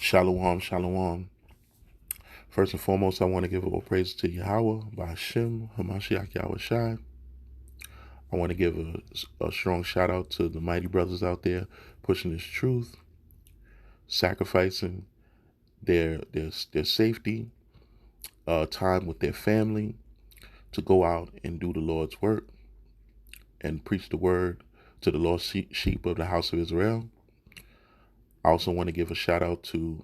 Shalom, shalom. First and foremost, I want to give all praise to Yahweh, by Hashem, Hamashiach Yahweh Shai. I want to give a strong shout out to the mighty brothers out there pushing this truth, sacrificing their safety, time with their family to go out and do the Lord's work and preach the word to the lost sheep of the house of Israel. I also want to give a shout out to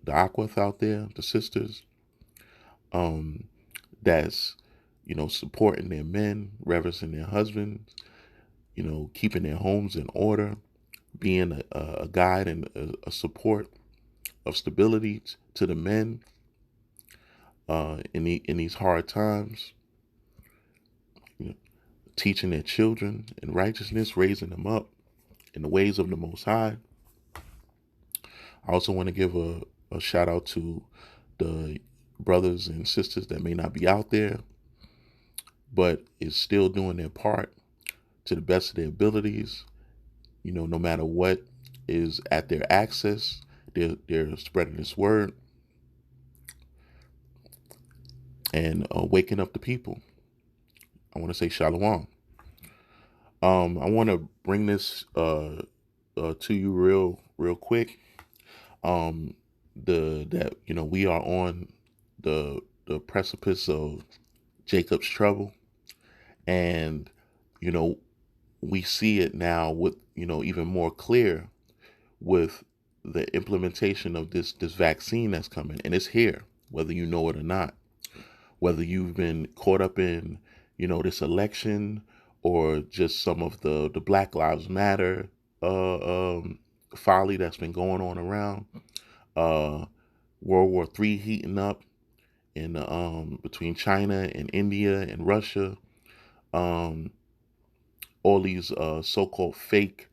the Aquath out there, the sisters, that's, supporting their men, reverencing their husbands, keeping their homes in order, being a guide and a support of stability to the men in these hard times, teaching their children in righteousness, raising them up in the ways of the Most High. I also want to give a shout out to the brothers and sisters that may not be out there, but is still doing their part to the best of their abilities. No matter what is at their access, they're spreading this word and waking up the people. I want to say shalom. I want to bring this to you real quick. We are on the precipice of Jacob's trouble, and we see it now with even more clear with the implementation of this vaccine that's coming, and it's here, whether you know it or not, whether you've been caught up in this election or just some of the Black Lives Matter folly that's been going on around, World War III heating up in between China and India and Russia, all these so-called fake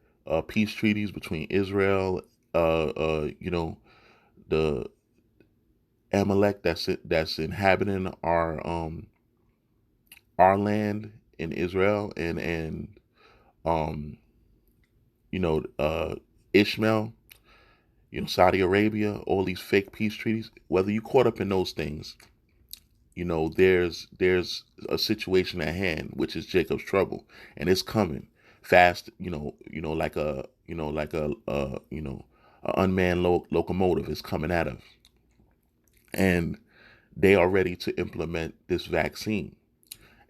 peace treaties between Israel, the Amalek that's inhabiting our land in Israel, and Ishmael, Saudi Arabia, all these fake peace treaties. Whether you caught up in those things, there's a situation at hand, which is Jacob's trouble, and it's coming fast. Like a unmanned locomotive is coming at us, and they are ready to implement this vaccine.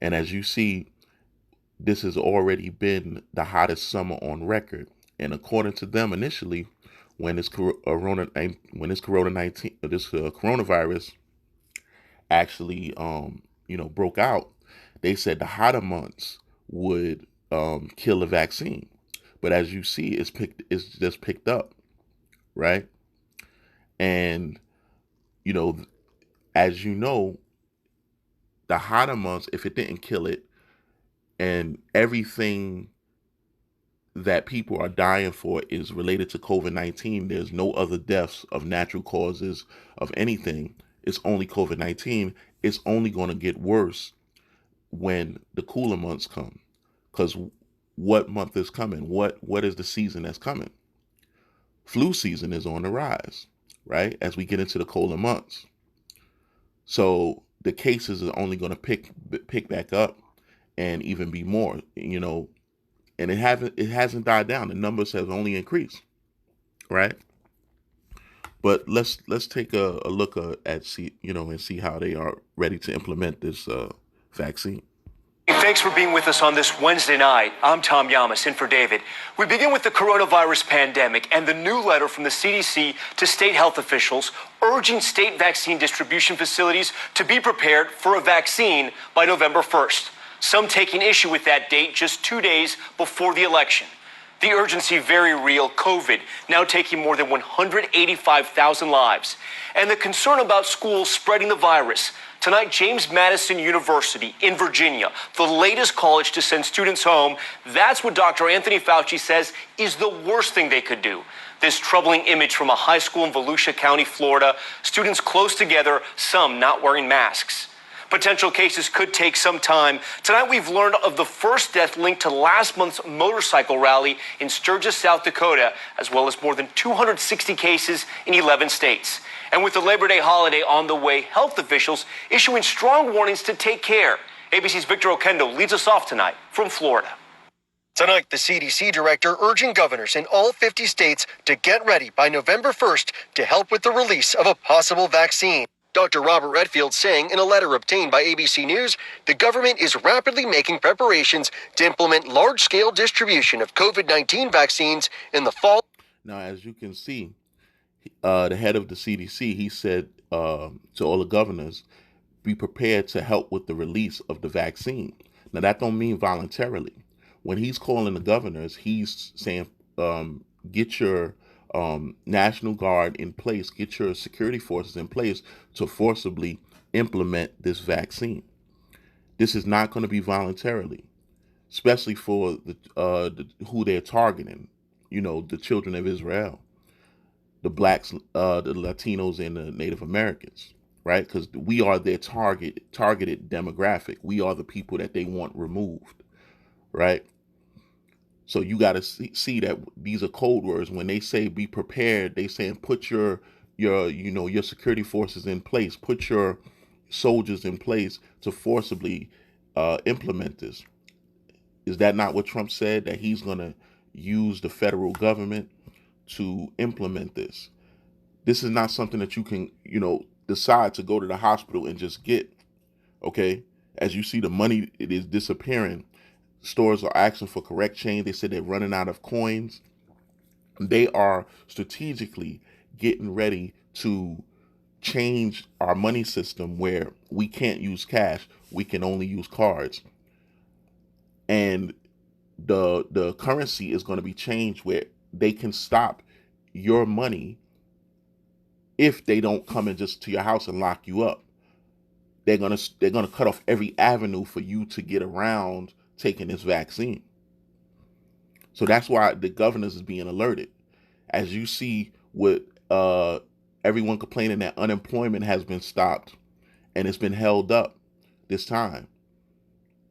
And as you see, this has already been the hottest summer on record. And according to them, initially, when this coronavirus actually broke out, they said the hotter months would kill the vaccine. But as you see, it's just picked up, right? And as you know, the hotter months, if it didn't kill it, and everything that people are dying for is related to COVID-19. There's no other deaths of natural causes of anything. It's only COVID-19. It's only going to get worse when the cooler months come. Because what month is coming? What is the season that's coming? Flu season is on the rise, right? As we get into the colder months. So the cases are only going to pick back up and even be more, and it hasn't died down. The numbers have only increased, right? But let's take a look at and see how they are ready to implement this vaccine. Thanks for being with us on this Wednesday night. I'm Tom Yamas, in for David. We begin with the coronavirus pandemic and the new letter from the CDC to state health officials urging state vaccine distribution facilities to be prepared for a vaccine by November 1st. Some taking issue with that date just 2 days before the election. The urgency very real. COVID now taking more than 185,000 lives. And the concern about schools spreading the virus. Tonight, James Madison University in Virginia, the latest college to send students home. That's what Dr. Anthony Fauci says is the worst thing they could do. This troubling image from a high school in Volusia County, Florida. Students close together, some not wearing masks. Potential cases could take some time. Tonight, we've learned of the first death linked to last month's motorcycle rally in Sturgis, South Dakota, as well as more than 260 cases in 11 states. And with the Labor Day holiday on the way, health officials issuing strong warnings to take care. ABC's Victor Oquendo leads us off tonight from Florida. Tonight, the CDC director urging governors in all 50 states to get ready by November 1st to help with the release of a possible vaccine. Dr. Robert Redfield saying in a letter obtained by ABC News, the government is rapidly making preparations to implement large-scale distribution of COVID-19 vaccines in the fall. Now, as you can see, the head of the CDC, he said to all the governors, be prepared to help with the release of the vaccine. Now, that don't mean voluntarily. When he's calling the governors, he's saying, get your National Guard in place, get your security forces in place to forcibly implement this vaccine. This is not going to be voluntarily, especially for who they're targeting, the children of Israel, the blacks, the Latinos, and the Native Americans, right? Because we are their targeted demographic. We are the people that they want removed, right? So you got to see that these are code words. When they say be prepared, they saying put your security forces in place, put your soldiers in place to forcibly implement this. Is that not what Trump said, that he's going to use the federal government to implement this? This is not something that you can, decide to go to the hospital and just get. Okay, as you see, the money, it is disappearing. Stores are asking for correct change. They said they're running out of coins. They are strategically getting ready to change our money system where we can't use cash. We can only use cards. And the currency is going to be changed where they can stop your money if they don't come in just to your house and lock you up. They're gonna cut off every avenue for you to get around taking this vaccine. So that's why the governors is being alerted. As you see with everyone complaining that unemployment has been stopped and it's been held up this time.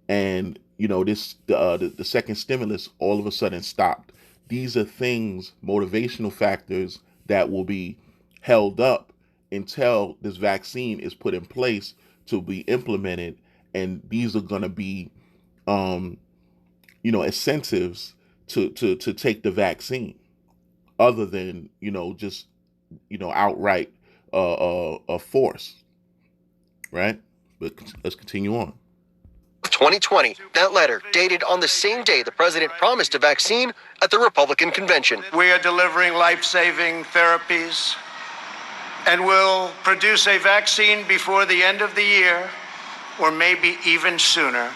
And the second stimulus all of a sudden stopped. These are things, motivational factors that will be held up until this vaccine is put in place to be implemented. And these are going to be incentives to take the vaccine, other than just outright force, right? But let's continue on. 2020, that letter dated on the same day the president promised a vaccine at the Republican convention. We are delivering life-saving therapies and will produce a vaccine before the end of the year, or maybe even sooner.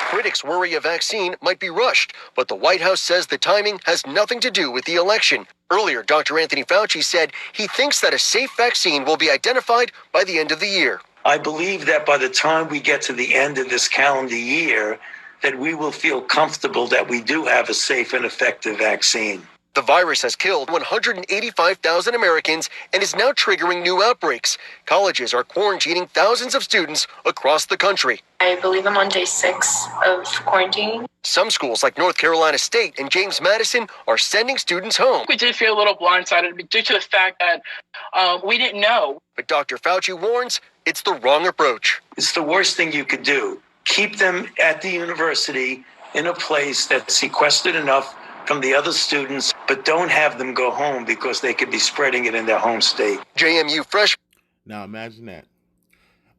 Critics worry a vaccine might be rushed, but the White House says the timing has nothing to do with the election. Earlier, Dr. Anthony Fauci said he thinks that a safe vaccine will be identified by the end of the year. I believe that by the time we get to the end of this calendar year, that we will feel comfortable that we do have a safe and effective vaccine. The virus has killed 185,000 Americans and is now triggering new outbreaks. Colleges are quarantining thousands of students across the country. I believe I'm on day 6 of quarantine. Some schools like North Carolina State and James Madison are sending students home. We did feel a little blindsided due to the fact that we didn't know. But Dr. Fauci warns it's the wrong approach. It's the worst thing you could do. Keep them at the university in a place that's sequestered enough from the other students, but don't have them go home because they could be spreading it in their home state. JMU fresh. Now imagine that.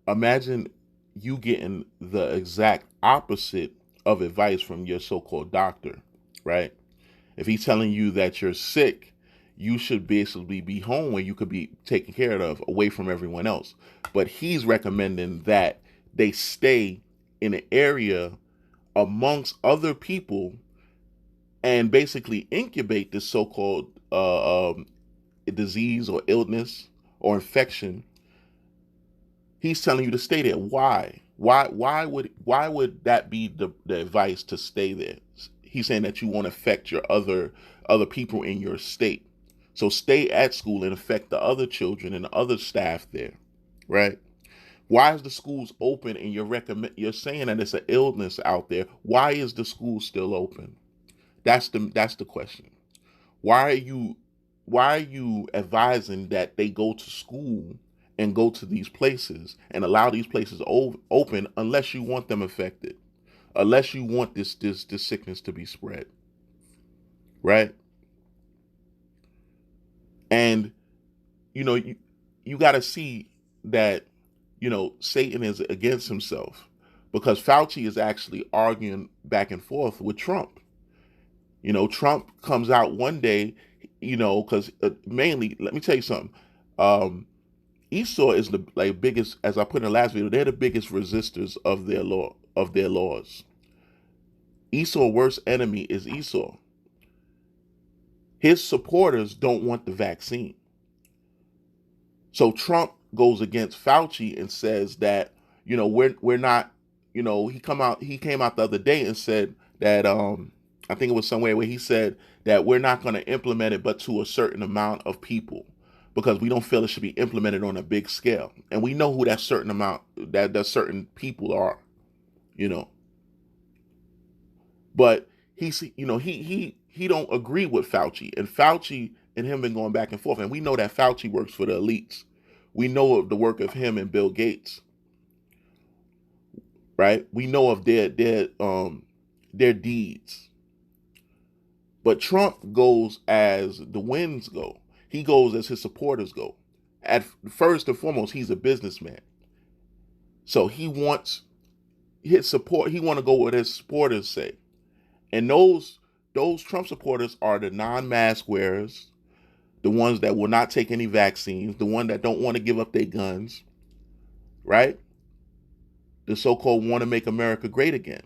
Imagine you getting the exact opposite of advice from your so-called doctor, right? If he's telling you that you're sick, you should basically be home where you could be taken care of, away from everyone else. But he's recommending that they stay in an area amongst other people and basically incubate this so-called disease or illness or infection. He's telling you to stay there. Why? Why would that be the advice, to stay there? He's saying that you won't affect your other people in your state. So stay at school and affect the other children and the other staff there, right? Why is the schools open and you're saying that it's an illness out there? Why is the school still open? That's the question. Why are you advising that they go to school and go to these places and allow these places open unless you want them affected, unless you want this sickness to be spread, right? And you got to see that Satan is against himself, because Fauci is actually arguing back and forth with Trump. Trump comes out one day, because mainly, let me tell you something. Esau is the biggest, as I put in the last video, they're the biggest resistors of their laws. Esau's worst enemy is Esau. His supporters don't want the vaccine. So Trump goes against Fauci and says that, we're not, he came out the other day and said that, I think it was somewhere where he said that we're not going to implement it but to a certain amount of people, because we don't feel it should be implemented on a big scale. And we know who that certain amount, that certain people are, But he don't agree with Fauci, and Fauci and him been going back and forth. And we know that Fauci works for the elites. We know of the work of him and Bill Gates, right? We know of their deeds. But Trump goes as the winds go. He goes as his supporters go. At first and foremost, he's a businessman. So he wants his support. He want to go with his supporters say. And those Trump supporters are the non-mask wearers, the ones that will not take any vaccines, the ones that don't want to give up their guns, right? The so-called want to make America great again.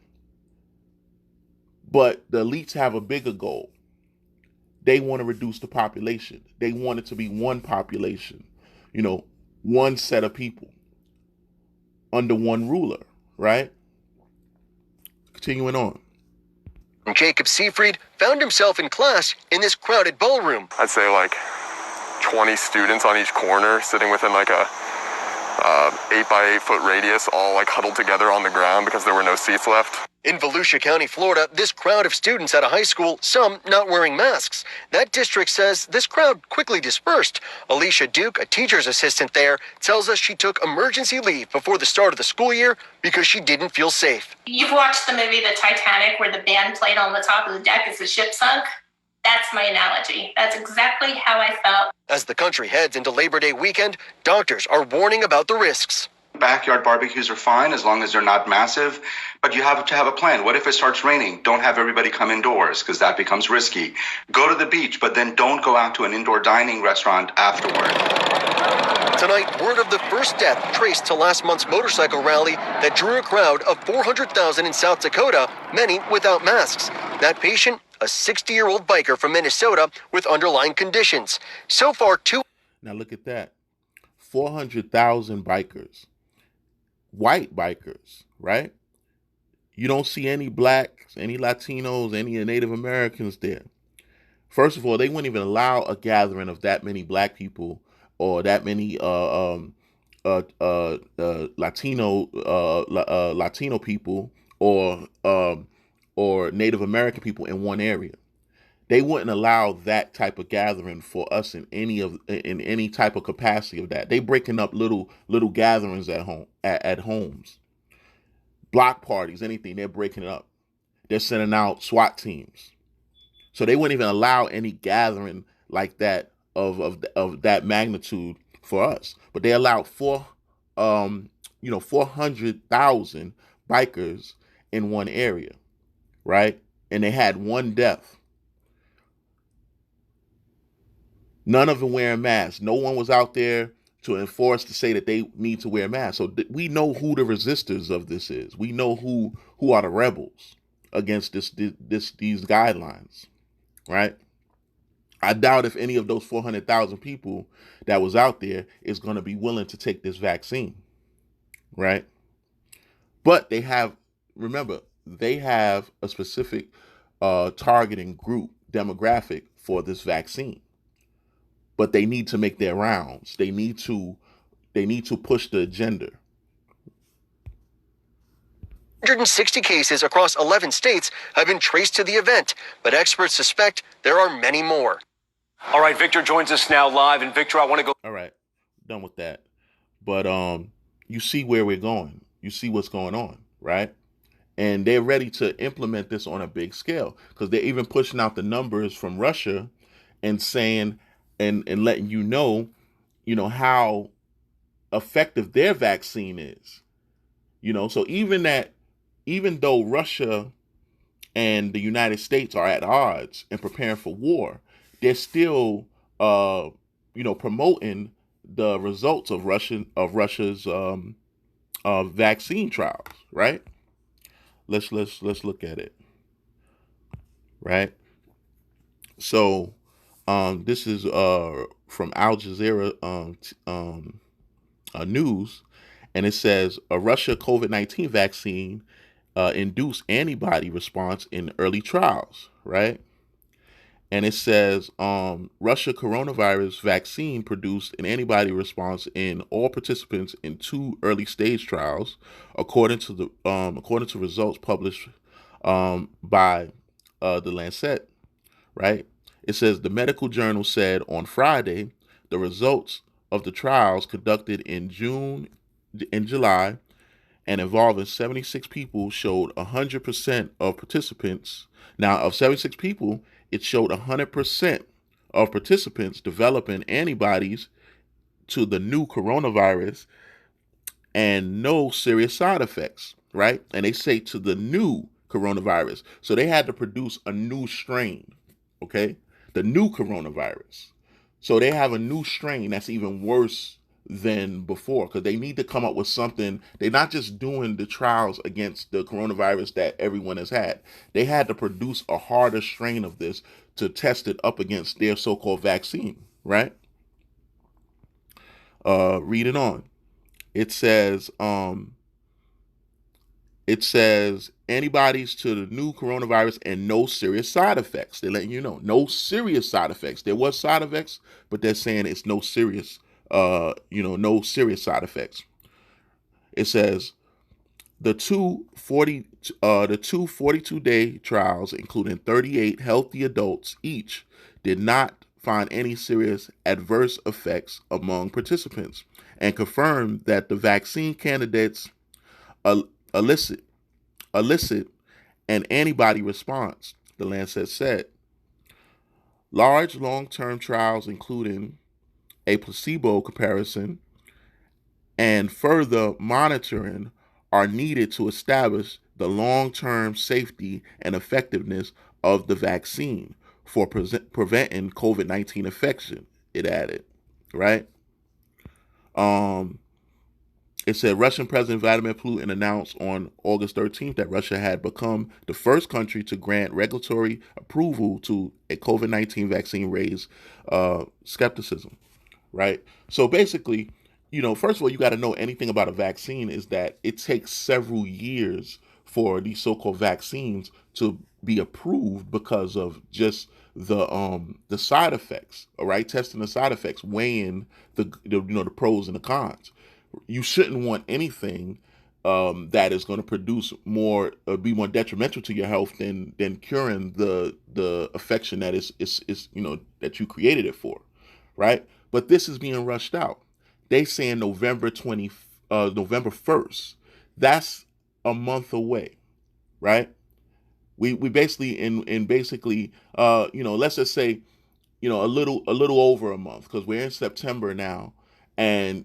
But the elites have a bigger goal. They want to reduce the population. They want it to be one population, one set of people under one ruler, right? Continuing on. Jacob Seafried found himself in class in this crowded ballroom. I'd say 20 students on each corner sitting within a 8 by 8 foot radius, all huddled together on the ground because there were no seats left. In Volusia County, Florida, this crowd of students at a high school, some not wearing masks. That district says this crowd quickly dispersed. Alicia Duke, a teacher's assistant there, tells us she took emergency leave before the start of the school year because she didn't feel safe. You've watched the movie The Titanic, where the band played on the top of the deck as the ship sunk? That's my analogy. That's exactly how I felt. As the country heads into Labor Day weekend, doctors are warning about the risks. Backyard barbecues are fine as long as they're not massive, but you have to have a plan. What if it starts raining? Don't have everybody come indoors because that becomes risky. Go to the beach, but then don't go out to an indoor dining restaurant afterward. Tonight, word of the first death traced to last month's motorcycle rally that drew a crowd of 400,000 in South Dakota, many without masks. That patient, a 60-year-old biker from Minnesota with underlying conditions. So far, Now look at that. 400,000 bikers. White bikers, right? You don't see any blacks, any Latinos, any Native Americans there. First of all, they wouldn't even allow a gathering of that many black people or that many Latino people or Native American people in one area. They wouldn't allow that type of gathering for us in any type of capacity of that. They breaking up little gatherings at home at homes, block parties, anything. They're breaking it up. They're sending out SWAT teams, so they wouldn't even allow any gathering like that of that magnitude for us. But they allowed 400,000 bikers in one area, right? And they had one death. None of them wearing masks. No one was out there to enforce to say that they need to wear masks. So we know who the resistors of this is. We know who are the rebels against these guidelines, right? I doubt if any of those 400,000 people that was out there is going to be willing to take this vaccine, right? But they have a specific targeting group demographic for this vaccine. But they need to make their rounds. They need to push the agenda, 160 cases across 11 states have been traced to the event, but experts suspect there are many more. All right, Victor joins us now live. And Victor, I want to go. All right, done with that. But you see where we're going. You see what's going on, right? And they're ready to implement this on a big scale because they're even pushing out the numbers from Russia and saying and letting you know how effective their vaccine is. So even though Russia and the United States are at odds and preparing for war, they're still promoting the results of Russia's vaccine trials, right? Let's look at it, right? So this is from Al Jazeera news, and it says a Russia COVID-19 vaccine induced antibody response in early trials, right? And it says Russia coronavirus vaccine produced an antibody response in all participants in 2 early stage trials, according to results published by the Lancet. Right? It says the medical journal said on Friday the results of the trials conducted in June and July and involving 76 people showed 100% of participants. Now, of 76 people, it showed 100% of participants developing antibodies to the new coronavirus and no serious side effects, right? And they say to the new coronavirus. So they had to produce a new strain, okay? The new coronavirus. So they have a new strain that's even worse than before because they need to come up with something. They're not just doing the trials against the coronavirus that everyone has had. They had to produce a harder strain of this to test it up against their so-called vaccine, right? Reading on. It says antibodies to the new coronavirus and no serious side effects. They're letting you know no serious side effects. There was side effects, but they're saying it's no serious no serious side effects. It says the two 42-day trials, including 38 healthy adults each, did not find any serious adverse effects among participants and confirmed that the vaccine candidates elicit an antibody response, the Lancet said. Large long-term trials, including a placebo comparison and further monitoring, are needed to establish the long-term safety and effectiveness of the vaccine for preventing COVID-19 infection, it added, right? It said Russian President Vladimir Putin announced on August 13th that Russia had become the first country to grant regulatory approval to a COVID-19 vaccine, raised skepticism, right? So basically, first of all, you got to know anything about a vaccine is that it takes several years for these so-called vaccines to be approved because of just the side effects, all right? Testing the side effects, weighing the pros and the cons. You shouldn't want anything that is going to produce be more detrimental to your health than curing the affection that is that you created it for, right? But this is being rushed out. They saying November 1st. That's a month away, right? We basically in basically let's just say a little over a month because we're in September now, and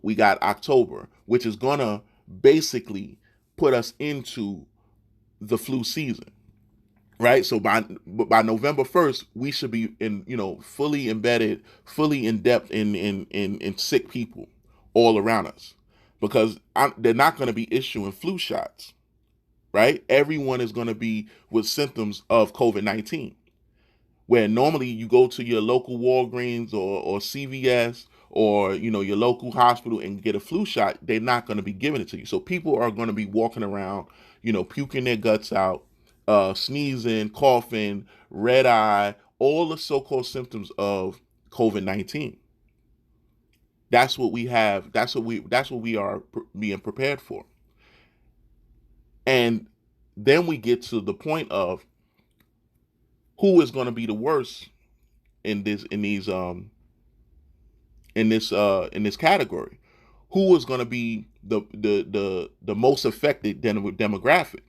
we got October, which is gonna basically put us into the flu season, right? So by November 1st, we should be fully embedded, fully in depth in sick people all around us because they're not going to be issuing flu shots, right? Everyone is going to be with symptoms of COVID-19. Where normally you go to your local Walgreens or CVS or your local hospital and get a flu shot, they're not going to be giving it to you. So people are going to be walking around, puking their guts out, sneezing, coughing, red eye, all the so-called symptoms of COVID-19. That's what we have. That's what we are being prepared for. And then we get to the point of who is going to be the worst in this category. Who is going to be the most affected demographic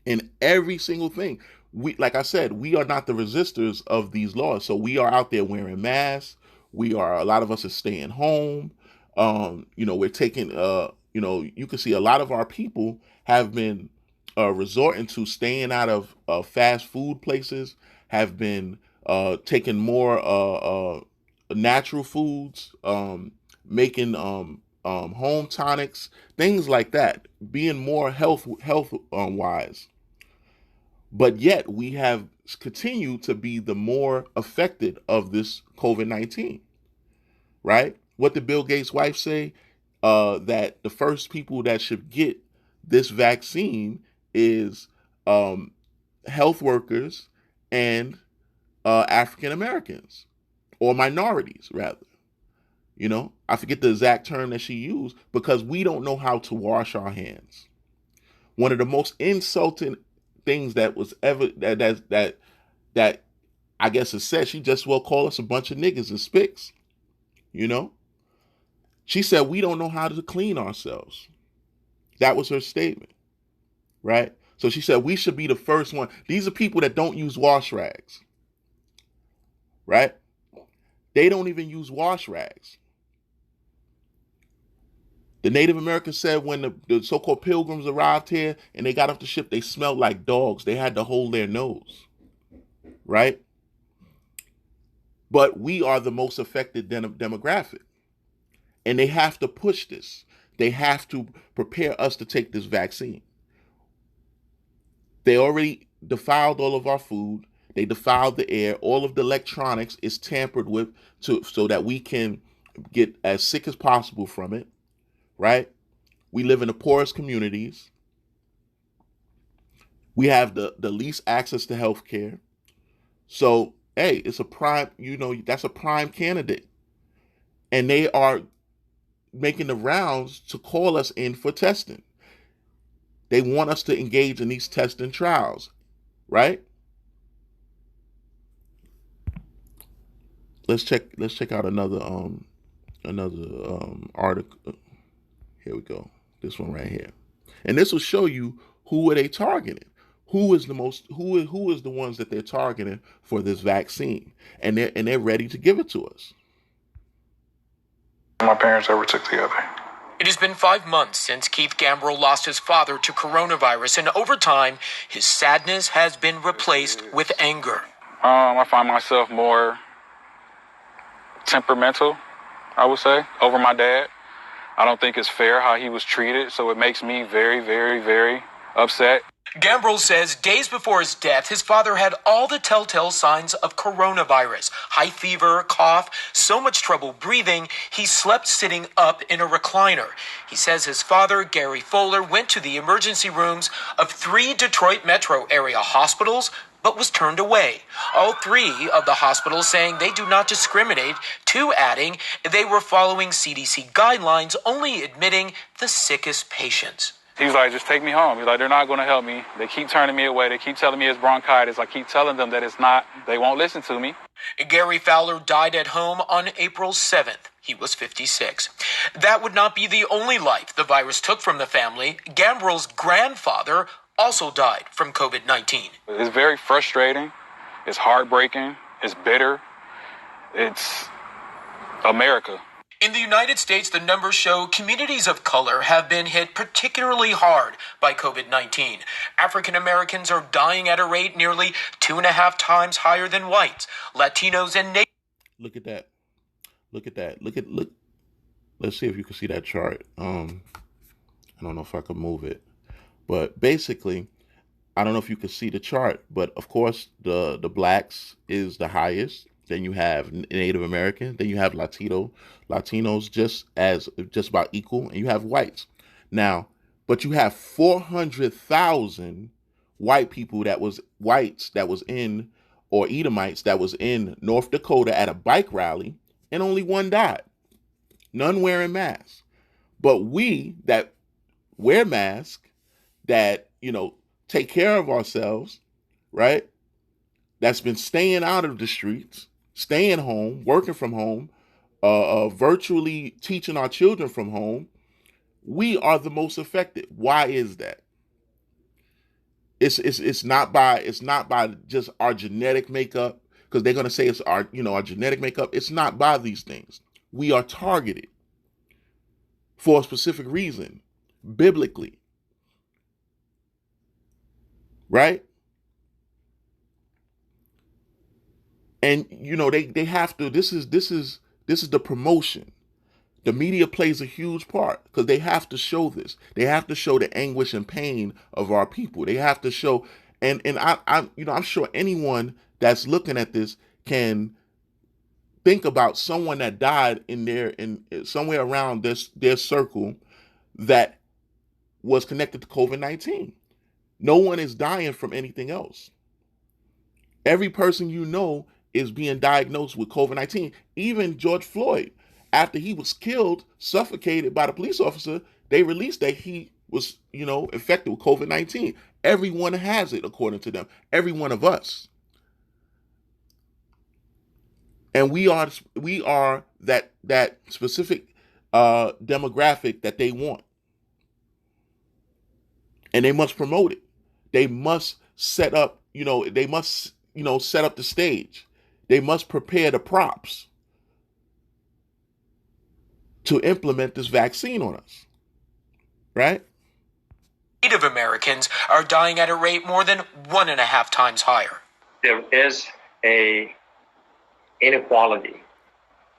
in every single thing? We, like I said, we are not the resistors of these laws. So we are out there wearing masks. A lot of us are staying home. We're taking you can see a lot of our people have been resorting to staying out of fast food places, have been taking more natural foods, making home tonics, things like that, being more health wise. But yet we have continued to be the more affected of this COVID-19, right? What did Bill Gates' wife say? That the first people that should get this vaccine is um, health workers and African Americans, or minorities rather. I forget the exact term that she used, because we don't know how to wash our hands. One of the most insulting things that was ever that I guess is said, she just well called us a bunch of niggas and spics. You know, she said we don't know how to clean ourselves. That was her statement, right? So she said we should be the first one. These are people that don't use wash rags, right? They don't even use wash rags. The Native Americans said when the so-called pilgrims arrived here and they got off the ship, they smelled like dogs. They had to hold their nose, right? But we are the most affected demographic. And they have to push this. They have to prepare us to take this vaccine. They already defiled all of our food. They defiled the air. All of the electronics is tampered with so that we can get as sick as possible from it, right? We live in the poorest communities. We have the least access to health care. So, hey, it's a prime, that's a prime candidate. And they are making the rounds to call us in for testing. They want us to engage in these testing trials, right? Let's check out another article. Here we go. This one right here. And this will show you who are they targeting. Who is the ones that they're targeting for this vaccine. And they're ready to give it to us. My parents ever took together. It has been 5 months since Keith Gambrill lost his father to coronavirus, and over time, his sadness has been replaced with anger. I find myself more temperamental, I would say, over my dad. I don't think it's fair how he was treated, so it makes me very, very, very upset. Gambrill says days before his death, his father had all the telltale signs of coronavirus. High fever, cough, so much trouble breathing, he slept sitting up in a recliner. He says his father, Gary Fowler, went to the emergency rooms of 3 Detroit metro area hospitals, but was turned away. All 3 of the hospitals saying they do not discriminate, 2 adding they were following CDC guidelines, only admitting the sickest patients. He's like, just take me home. He's like, they're not going to help me. They keep turning me away. They keep telling me it's bronchitis. I keep telling them that it's not. They won't listen to me. Gary Fowler died at home on April 7th. He was 56. That would not be the only life the virus took from the family. Gambrill's grandfather also died from COVID-19. It's very frustrating. It's heartbreaking. It's bitter. It's America. In the United States, the numbers show communities of color have been hit particularly hard by COVID-19. African Americans are dying at a rate nearly 2.5 times higher than whites. Latinos and Look at that. Look. Let's see if you can see that chart. I don't know if I can move it, but basically, I don't know if you can see the chart, but of course, the blacks is the highest. Then you have Native American. Then you have Latinos just about equal, and you have whites. Now, but you have 400,000 white people that was in, or Edomites that was in North Dakota at a bike rally, and only 1 died. None wearing masks. But we that wear masks, that, take care of ourselves, right? That's been staying out of the streets, staying home, working from home, virtually teaching our children from home, we are the most affected. Why is that? It's not by just our genetic makeup, because they're going to say it's our genetic makeup. It's not by these things. We are targeted for a specific reason, biblically, right? And they have to. This is the promotion. The media plays a huge part because they have to show this. They have to show the anguish and pain of our people. They have to show, and I'm sure anyone that's looking at this can think about someone that died in somewhere around their circle that was connected to COVID-19. No one is dying from anything else. Every person is being diagnosed with COVID-19. Even George Floyd, after he was killed, suffocated by the police officer, they released that he was, infected with COVID-19. Everyone has it, according to them. Every one of us. And we are that specific demographic that they want. And they must promote it. They must set up, set up the stage. They must prepare the props to implement this vaccine on us, right? Native Americans are dying at a rate more than 1.5 times higher. There is a inequality,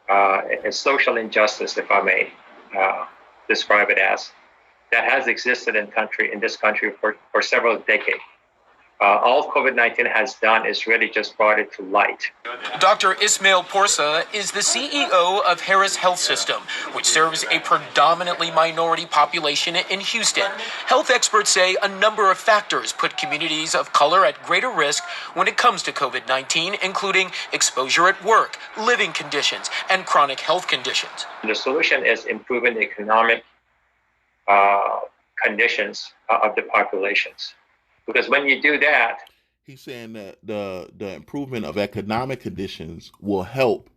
a social injustice, if I may describe it as, that has existed in this country for several decades. All COVID-19 has done is really just brought it to light. Dr. Ismail Porsa is the CEO of Harris Health System, which serves a predominantly minority population in Houston. Health experts say a number of factors put communities of color at greater risk when it comes to COVID-19, including exposure at work, living conditions, and chronic health conditions. The solution is improving the economic conditions of the populations. Because when you do that, he's saying that the improvement of economic conditions will help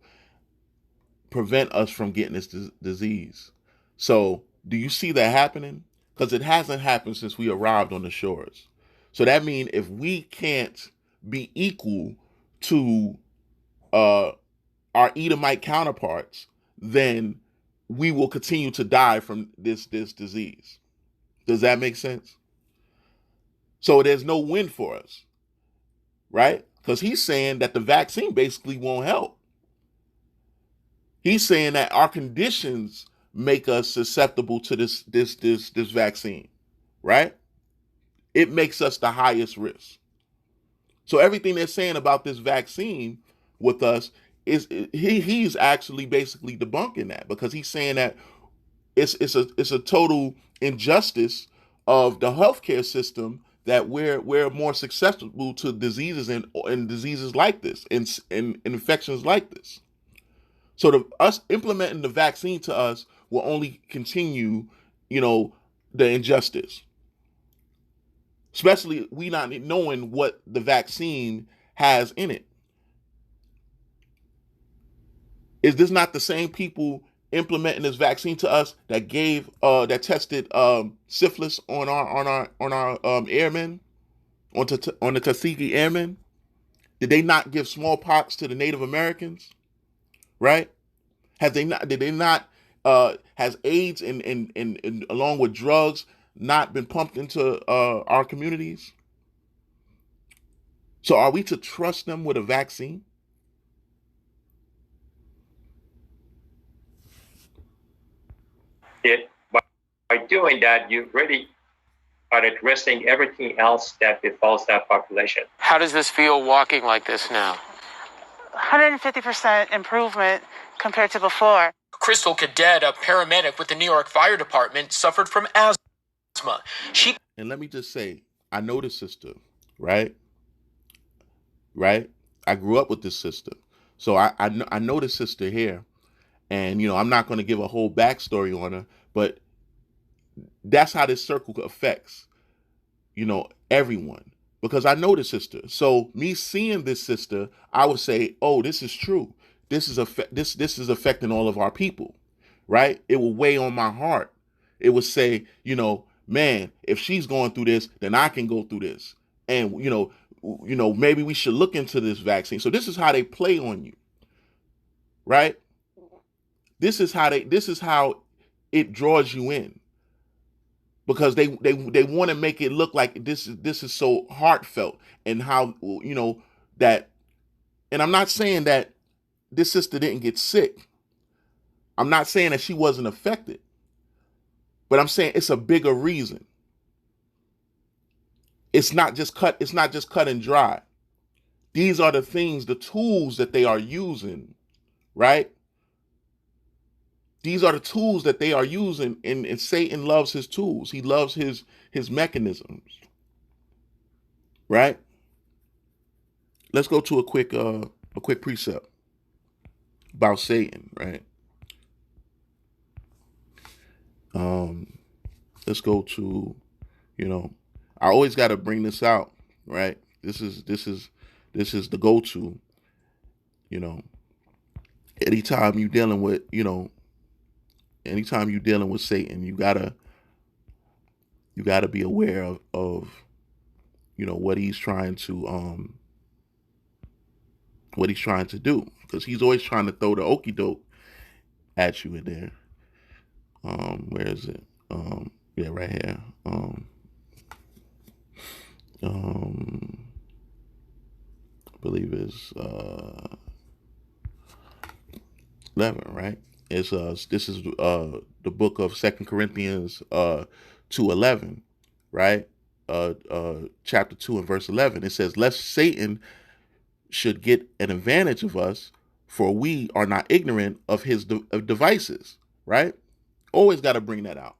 prevent us from getting this disease. So do you see that happening? Because it hasn't happened since we arrived on the shores. So that means if we can't be equal to our Edomite counterparts, then we will continue to die from this disease. Does that make sense? So there's no win for us, right? Because he's saying that the vaccine basically won't help. He's saying that our conditions make us susceptible to this vaccine, right? It makes us the highest risk. So everything they're saying about this vaccine with us is he's actually basically debunking that, because he's saying that it's a total injustice of the healthcare system that we're more susceptible to diseases and diseases like this and infections like this. So us implementing the vaccine to us will only continue, the injustice. Especially we not knowing what the vaccine has in it. Is this not the same people implementing this vaccine to us that that tested syphilis on our airmen, on the Tuskegee Airmen? Did they not give smallpox to the Native Americans? Right? Has AIDS and along with drugs not been pumped into our communities? So are we to trust them with a vaccine? By doing that, you really are addressing everything else that befalls that population. How does this feel walking like this now? 150% improvement compared to before. Crystal Cadet, a paramedic with the New York Fire Department, suffered from asthma. And let me just say, I know this sister, right? Right? I grew up with this sister. So I know this sister here. And, I'm not going to give a whole backstory on her, but that's how this circle affects. everyone, because I know the sister. So me seeing this sister, I would say, oh, this is true. This is affecting all of our people, right? It will weigh on my heart. It would say, man, if she's going through this, then I can go through this. And maybe we should look into this vaccine. So this is how they play on you, right? This is how it draws you in, because they want to make it look like this is so heartfelt, and how that. And I'm not saying that this sister didn't get sick. I'm not saying that she wasn't affected, but I'm saying it's a bigger reason. It's not just cut and dry. These are the things, the tools that they are using, right? These are the tools that they are using, and Satan loves his tools. He loves his mechanisms, right? Let's go to a quick precept about Satan, right? Let's go to, I always got to bring this out, right? This is the go-to, anytime you're dealing with, anytime you're dealing with Satan, you gotta be aware of what he's trying to do, because he's always trying to throw the okie doke at you in there. Where is it? Yeah, right here. I believe it's 11, right? It's this is the book of 2 Corinthians 2:11, right? Chapter 2 and verse 11. It says, lest Satan should get an advantage of us, for we are not ignorant of his devices, right? Always got to bring that out,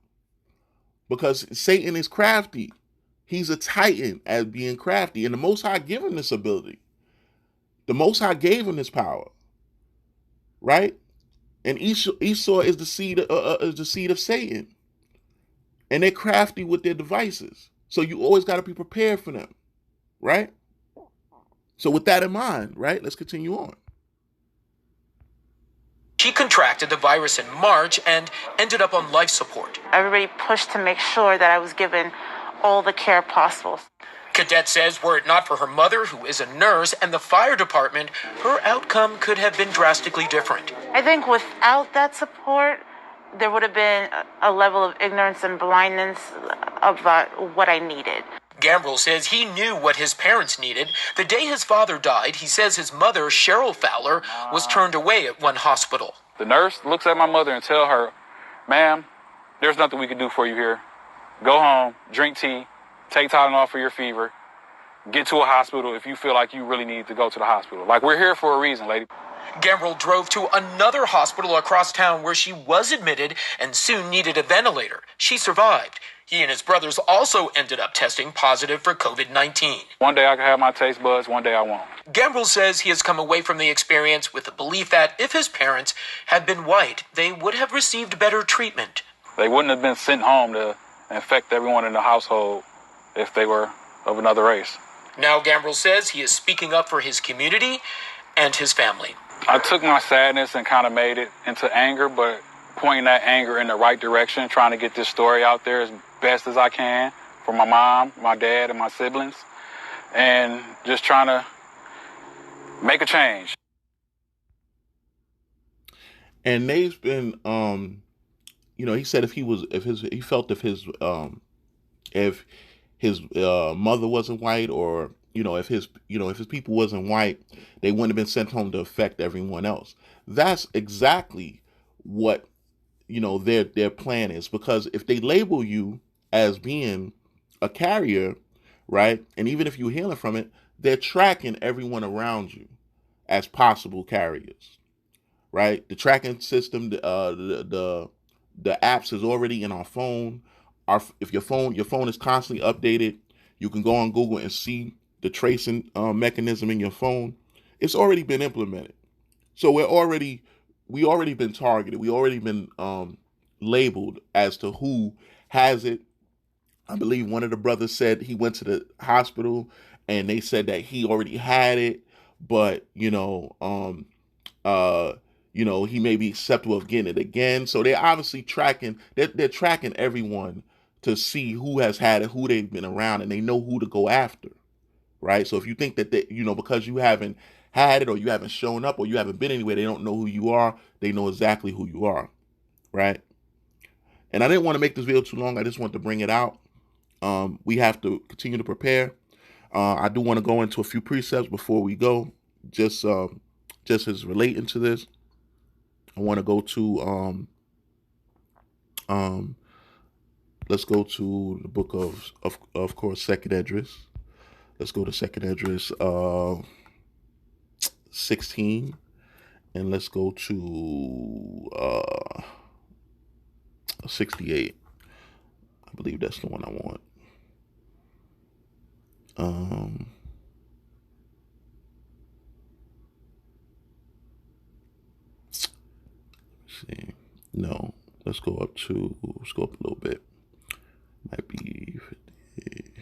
because Satan is crafty. He's a titan at being crafty, and the Most High gave him this ability. The Most High gave him this power, right? And Esau is the seed of Satan, and they're crafty with their devices. So you always got to be prepared for them, right? So with that in mind, right, let's continue on. She contracted the virus in March and ended up on life support. Everybody pushed to make sure that I was given all the care possible. Cadet says were it not for her mother, who is a nurse, and the fire department, her outcome could have been drastically different. I think without that support, there would have been a level of ignorance and blindness about what I needed. Gambrell says he knew what his parents needed. The day his father died, he says his mother, Cheryl Fowler, was turned away at one hospital. The nurse looks at my mother and tell her, ma'am, there's nothing we can do for you here. Go home, drink tea, take Tylenol for your fever, get to a hospital if you feel like you really need to go to the hospital. Like, we're here for a reason, lady. Gambrell drove to another hospital across town where she was admitted and soon needed a ventilator. She survived. He and his brothers also ended up testing positive for COVID-19. One day I can have my taste buds, one day I won't. Gambrell says he has come away from the experience with the belief that if his parents had been white, they would have received better treatment. They wouldn't have been sent home to infect everyone in the household if they were of another race. Now Gambrell says he is speaking up for his community and his family. I took my sadness and kind of made it into anger, but pointing that anger in the right direction, trying to get this story out there as best as I can for my mom, my dad, and my siblings, and just trying to make a change. And they've been, he said if his mother wasn't white, or if his people wasn't white, they wouldn't have been sent home to affect everyone else. That's exactly what their plan is, because if they label you as being a carrier, right, and even if you're healing from it, they're tracking everyone around you as possible carriers, right? The tracking system, the apps is already in our phone. If your phone is constantly updated, you can go on Google and see the tracing mechanism in your phone. It's already been implemented. So we already been targeted. We already been labeled as to who has it, I believe one of the brothers said he went to the hospital and they said that he already had it, but uh, he may be acceptable of getting it again. So they're obviously tracking. They're tracking everyone to see who has had it, who they've been around, and they know who to go after, right? So if you think that because you haven't had it or you haven't shown up or you haven't been anywhere, they don't know who you are. They know exactly who you are, right? And I didn't want to make this video too long. I just want to bring it out. We have to continue to prepare. I do want to go into a few precepts before we go, just as relating to this. I want to go to let's go to the book of course, Second Esdras. Let's go to Second Esdras 16, and let's go to 68. I believe that's the one I want. See, no, let's go up a little bit. Might be 50.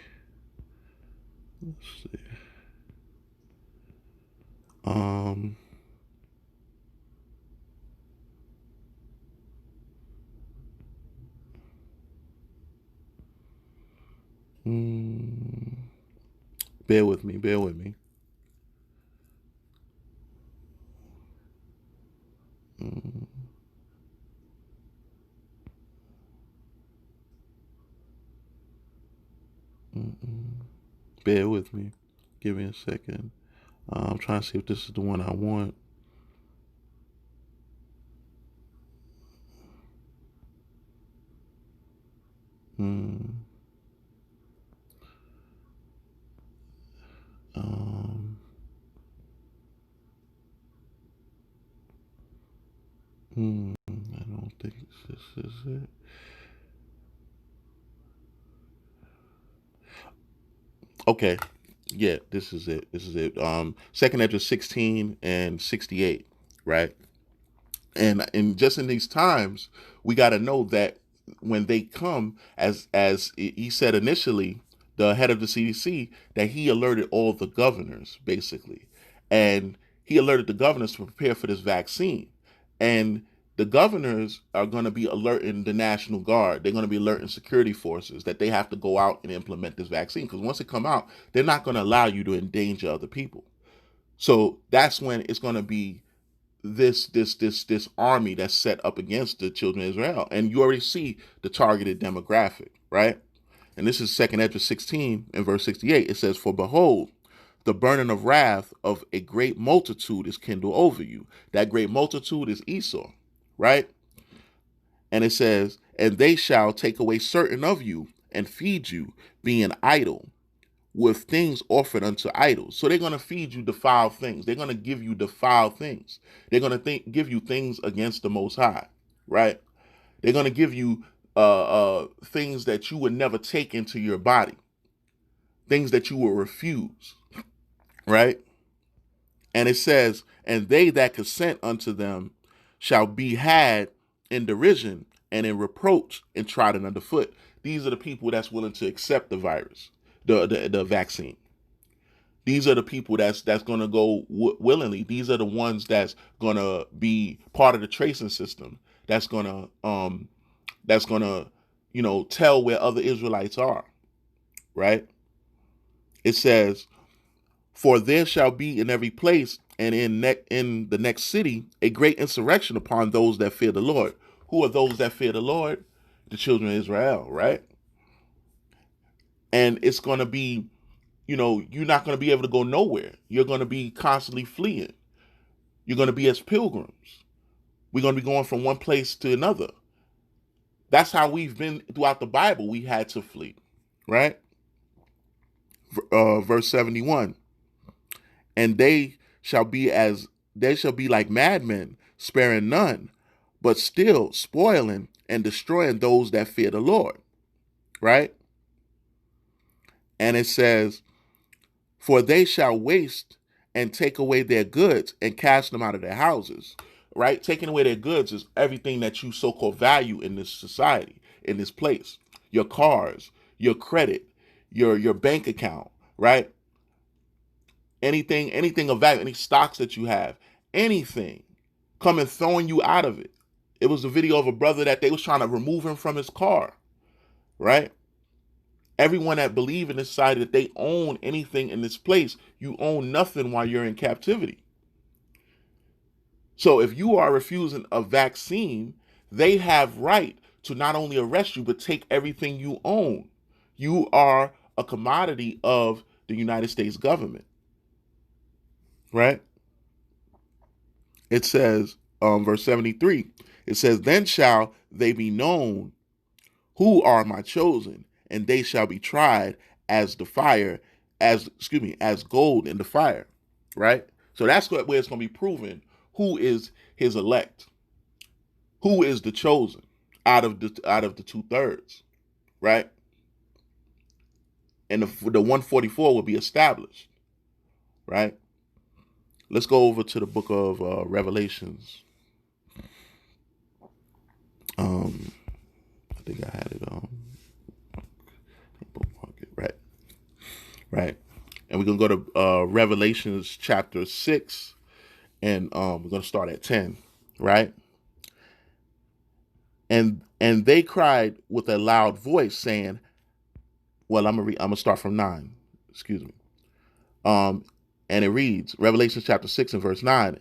Let's see. Bear with me. Bear with me. Give me a second. I'm trying to see if this is the one I want. I don't think this is it. Okay. Yeah, this is it. Second Esdras 16 and 68, right? And just in these times, we got to know that when they come, as he said initially, the head of the CDC, that he alerted all the governors basically, and he alerted the governors to prepare for this vaccine, and the governors are going to be alerting the National Guard. They're going to be alerting security forces that they have to go out and implement this vaccine, because once it come out, they're not going to allow you to endanger other people. So that's when it's going to be this army that's set up against the children of Israel. And you already see the targeted demographic, right? And this is Second Esdras 16 and verse 68. It says, "For behold, the burning of wrath of a great multitude is kindled over you." That great multitude is Esau, right? And it says, "And they shall take away certain of you and feed you, being idle, with things offered unto idols." So they're going to feed you defiled things. They're going to give you defiled things. They're going to give you things against the Most High, right? They're going to give you things that you would never take into your body, things that you will refuse, right? And it says, "And they that consent unto them shall be had in derision and in reproach and trodden underfoot." These are the people that's willing to accept the virus, the vaccine. These are the people that's going to go willingly. These are the ones that's going to be part of the tracing system. That's going to tell where other Israelites are, right? It says, "For there shall be in every place and in the next city a great insurrection upon those that fear the Lord." Who are those that fear the Lord? The children of Israel, right? And it's going to be, you're not going to be able to go nowhere. You're going to be constantly fleeing. You're going to be as pilgrims. We're going to be going from one place to another. That's how we've been throughout the Bible. We had to flee, right? Verse 71. "And they shall be like madmen, sparing none, but still spoiling and destroying those that fear the Lord," right? And it says, "For they shall waste and take away their goods and cast them out of their houses," right? Taking away their goods is everything that you so-called value in this society, in this place. Your cars, your credit, your bank account, right? Anything of value, any stocks that you have, anything, come and throwing you out of it. It was a video of a brother that they was trying to remove him from his car, right? Everyone that believe in this society that they own anything in this place, you own nothing while you're in captivity. So if you are refusing a vaccine, they have right to not only arrest you, but take everything you own. You are a commodity of the United States government, right? It says, verse 73, it says, then shall they be known who are my chosen, and they shall be tried as the fire, as gold in the fire, right? So that's where it's going to be proven who is his elect, who is the chosen out of the 2/3, right? And the 144 will be established, right? Let's go over to the book of Revelations. I think I had it on. Right, right. And we're gonna go to Revelations chapter 6, and we're gonna start at 10, right? And they cried with a loud voice, saying, "Well, I'm gonna start from 9. Excuse me. And it reads, Revelation chapter 6 and verse 9.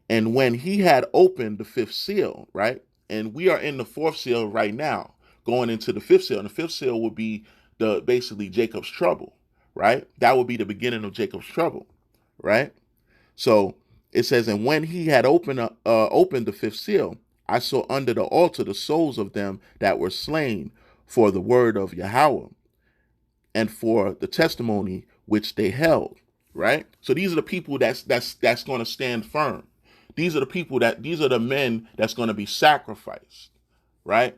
And when he had opened the fifth seal, right? And we are in the fourth seal right now, going into the fifth seal. And the fifth seal will be basically Jacob's trouble, right? That will be the beginning of Jacob's trouble, right? So it says, and when he had opened the fifth seal, I saw under the altar the souls of them that were slain for the word of Yahweh and for the testimony which they held, right? So these are the people that's going to stand firm. These are the men that's going to be sacrificed, right?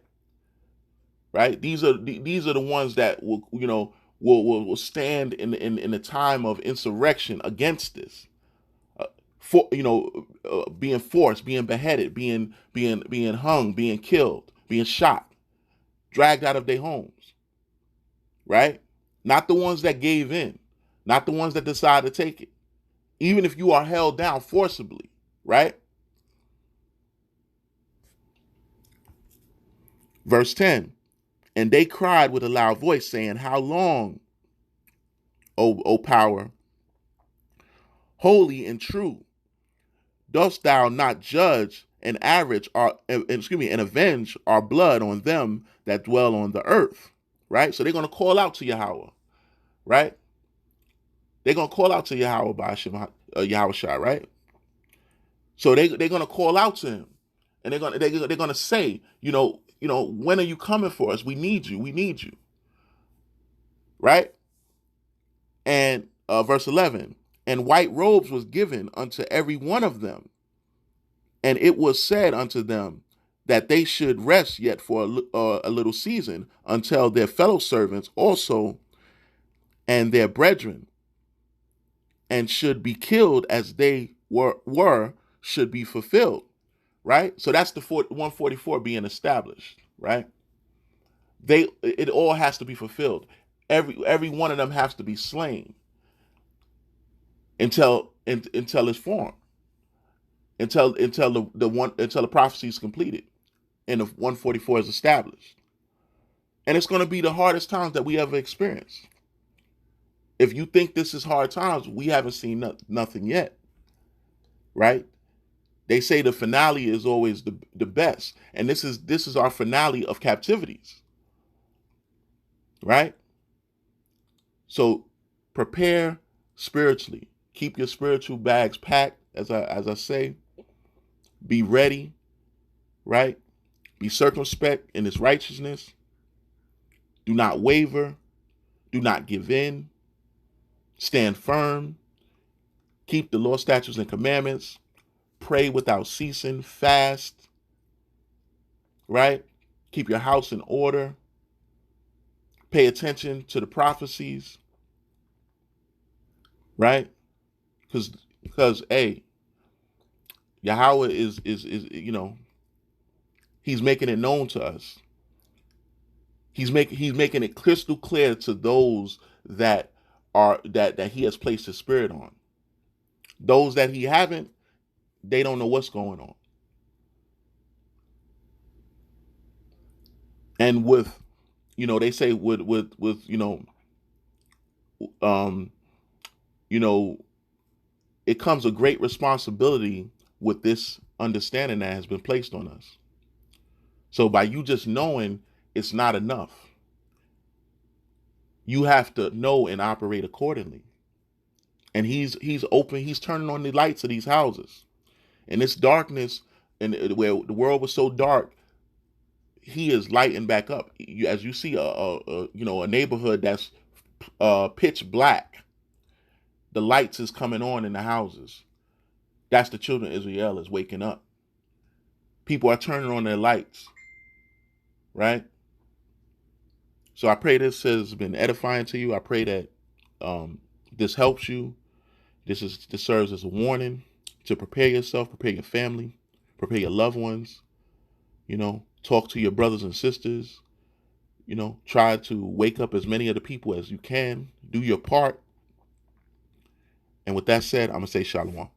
Right? These are the ones that will stand in the time of insurrection against this. Being forced, being beheaded, being hung, being killed, being shot, dragged out of their homes, right? Not the ones that gave in, not the ones that decided to take it. Even if you are held down forcibly, right? Verse 10, and they cried with a loud voice, saying, how long, O power, holy and true, dost thou not judge and and avenge our blood on them that dwell on the earth? Right? So they're going to call out to Yahweh, right? They're going to call out to Yahweh by Yahweh Shai, right? So they're going to call out to him, and they're going to say, when are you coming for us? We need you. We need you. Right? And verse 11, and white robes was given unto every one of them, and it was said unto them that they should rest yet for a little season until their fellow servants also and their brethren and should be killed as they were should be fulfilled, right? So that's the 144 being established, right? It all has to be fulfilled. Every one of them has to be slain until it's formed, until the prophecy is completed and the 144 is established. And it's going to be the hardest times that we ever experienced. If you think this is hard times, we haven't seen nothing yet, right? They say the finale is always the best, and this is our finale of captivities, right? So prepare spiritually. Keep your spiritual bags packed, as I say. Be ready, right? Be circumspect in His righteousness. Do not waver. Do not give in. Stand firm. Keep the law, statutes, and commandments. Pray without ceasing. Fast, right? Keep your house in order. Pay attention to the prophecies, right? Because hey, Yahweh is He's making it known to us. He's making it crystal clear to those that that he has placed his spirit on. Those that he haven't, they don't know what's going on. And with, they say with um, you know, it comes a great responsibility with this understanding that has been placed on us. So by you just knowing, it's not enough. You have to know and operate accordingly. And he's turning on the lights of these houses. And this darkness, and where the world was so dark, he is lighting back up. As you see a neighborhood that's pitch black, the lights is coming on in the houses. That's the children of Israel is waking up. People are turning on their lights, right? So I pray this has been edifying to you. I pray that this helps you. This serves as a warning to prepare yourself, prepare your family, prepare your loved ones. Talk to your brothers and sisters. Try to wake up as many of the people as you can. Do your part. And with that said, I'm gonna say shalom.